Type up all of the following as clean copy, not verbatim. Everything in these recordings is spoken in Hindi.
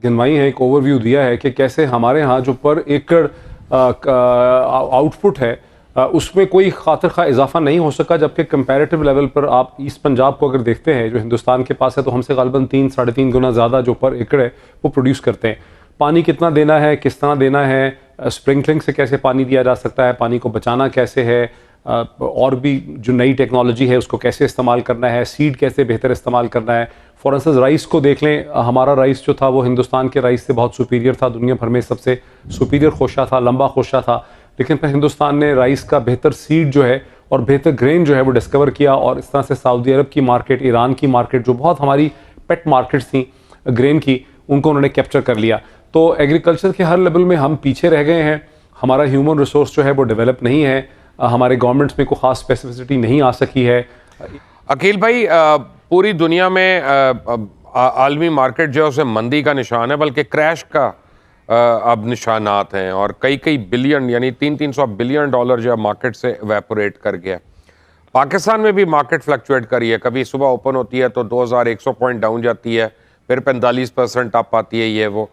गिनवाई है, एक ओवरव्यू दिया है कि कैसे हमारे यहाँ जो पर एकड़ आउटपुट है उसमें कोई खातिर खा इजाफा नहीं हो सका, जबकि कंपैरेटिव लेवल पर आप ईस्ट पंजाब को अगर देखते हैं जो हिंदुस्तान के पास है तो हमसे गालिबन 3-3.5 गुना ज़्यादा जो पर एकड़ है वो प्रोड्यूस करते हैं। पानी कितना देना है, किस तरह देना है, स्प्रिंकलिंग से कैसे पानी दिया जा सकता है, पानी को बचाना कैसे है, और भी जो नई टेक्नोलॉजी है उसको कैसे इस्तेमाल करना है, सीड कैसे बेहतर इस्तेमाल करना है। फॉर इंस्टेंस राइस को देख लें, हमारा राइस जो था वो हिंदुस्तान के राइस से बहुत सुपीरियर था, दुनिया भर में सबसे सुपीरियर खोशा था, लंबा खोशा था। लेकिन फिर हिंदुस्तान ने राइस का बेहतर सीड जो है और बेहतर ग्रेन जो है वो डिस्कवर किया, और इस तरह से सऊदी अरब की मार्केट, ईरान की मार्केट जो बहुत हमारी पेट मार्केट्स थी ग्रेन की, उनको उन्होंने कैप्चर कर लिया। तो एग्रीकल्चर के हर लेवल में हम पीछे रह गए हैं, हमारा ह्यूमन रिसोर्स जो है वो डेवलप नहीं है, हमारे गवर्नमेंट्स में कोई ख़ास स्पेसिफिसिटी नहीं आ सकी है। अकील भाई, पूरी दुनिया में आलमी मार्केट जो है उसे मंदी का निशान है, बल्कि क्रैश का अब निशानात हैं, और कई बिलियन यानी 300-300 बिलियन डॉलर जो है मार्केट से इवेपोरेट कर गया। पाकिस्तान में भी मार्केट फ्लक्चुएट करी है, कभी सुबह ओपन होती है तो 2100 पॉइंट डाउन जाती है, फिर 45% अप आती है। ये वो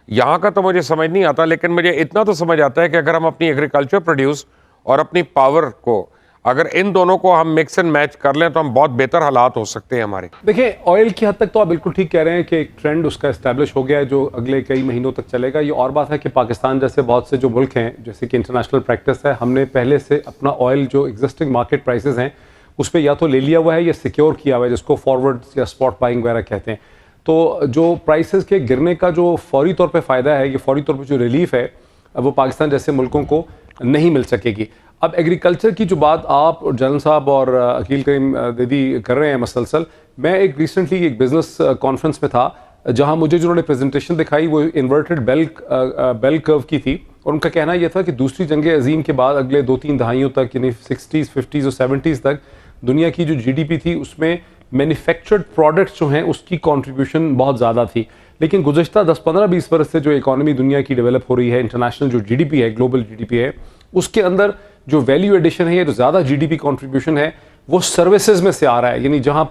यहाँ का तो मुझे समझ नहीं आता, लेकिन मुझे इतना तो समझ आता है कि अगर हम अपनी एग्रीकल्चर प्रोड्यूस और अपनी पावर को, अगर इन दोनों को हम मिक्स एंड मैच कर लें तो हम बहुत बेहतर हालात हो सकते हैं हमारे। देखिए, ऑयल की हद तक तो आप बिल्कुल ठीक कह रहे हैं कि एक ट्रेंड उसका इस्टेब्लिश हो गया है जो अगले कई महीनों तक चलेगा। ये और बात है कि पाकिस्तान जैसे बहुत से जो मुल्क हैं, जैसे कि इंटरनेशनल प्रैक्टिस है, हमने पहले से अपना ऑयल जो एग्जिस्टिंग मार्केट प्राइसेस हैं उस पर या तो ले लिया हुआ है या सिक्योर किया हुआ है, जिसको फॉरवर्ड या स्पॉट बाइंग वगैरह कहते हैं। तो जो प्राइसेस के गिरने का जो फौरी तौर पे फ़ायदा है, ये फौरी तौर पे जो रिलीफ है, वो पाकिस्तान जैसे मुल्कों को नहीं मिल सकेगी। अब एग्रीकल्चर की जो बात आप जनरल साहब और अकील करीम दीदी कर रहे हैं मसलसल, मैं एक रिसेंटली एक बिज़नेस कॉन्फ्रेंस में था जहां मुझे जिन्होंने प्रेजेंटेशन दिखाई वो इन्वर्टेड बेल कर्व की थी, और उनका कहना यह था कि दूसरी जंग अजीम के बाद अगले 2-3 दहाइयों तक, यानी 60s, 50s और 70s तक दुनिया की जो GDP थी उसमें मैन्युफैक्चर्ड प्रोडक्ट्स जो हैं उसकी कंट्रीब्यूशन बहुत ज़्यादा थी। लेकिन गुज़श्ता 10, 15, 20 वर्ष से जो इकॉनमी दुनिया की डेवलप हो रही है, इंटरनेशनल जो GDP है, ग्लोबल GDP है, उसके अंदर जो वैल्यू एडिशन है, जो ज़्यादा GDP कंट्रीब्यूशन है वो सर्विसेज में से आ रहा है। यानी जहाँ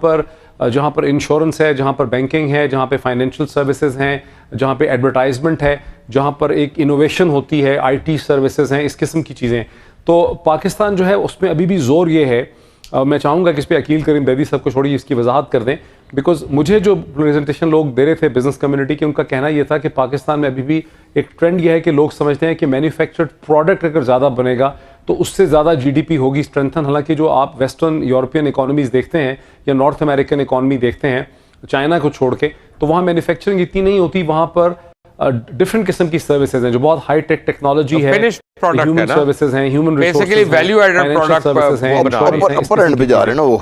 पर इंश्योरेंस है, जहाँ पर बैंकिंग है, जहाँ पे फाइनेंशियल सर्विसेज हैं, जहाँ पे एडवर्टाइजमेंट है, जहाँ पर एक इनोवेशन होती है, IT सर्विसेज हैं, इस किस्म की चीज़ें। तो पाकिस्तान जो है उसमें अभी भी जोर ये है, मैं चाहूँगा कि इस पर अकील करीम दैदी साहब को छोड़िए, इसकी वजाहत कर दें, बिकॉज मुझे जो प्रेजेंटेशन लोग दे रहे थे बिजनेस कम्युनिटी के, उनका कहना यह था कि पाकिस्तान में अभी भी एक ट्रेंड यह है कि लोग समझते हैं कि मैन्युफैक्चर्ड प्रोडक्ट अगर ज़्यादा बनेगा तो उससे ज़्यादा GDP होगी स्ट्रेंथन। हालांकि जो आप वेस्टर्न यूरोपियन इकोनॉमीज़ देखते हैं या नॉर्थ अमेरिकन इकोनॉमी देखते हैं चाइना को छोड़ के, तो वहाँ मैन्युफैक्चरिंग इतनी नहीं होती, वहाँ पर डिफरेंट किस्म की सर्विसेज हैं जो बहुत हाई टेक टेक्नोलॉजी है, ह्यूमन सर्विसेज हैं, human resources, basically value added product services हैं, अपर एंड पे जा रहे हैं ना वो।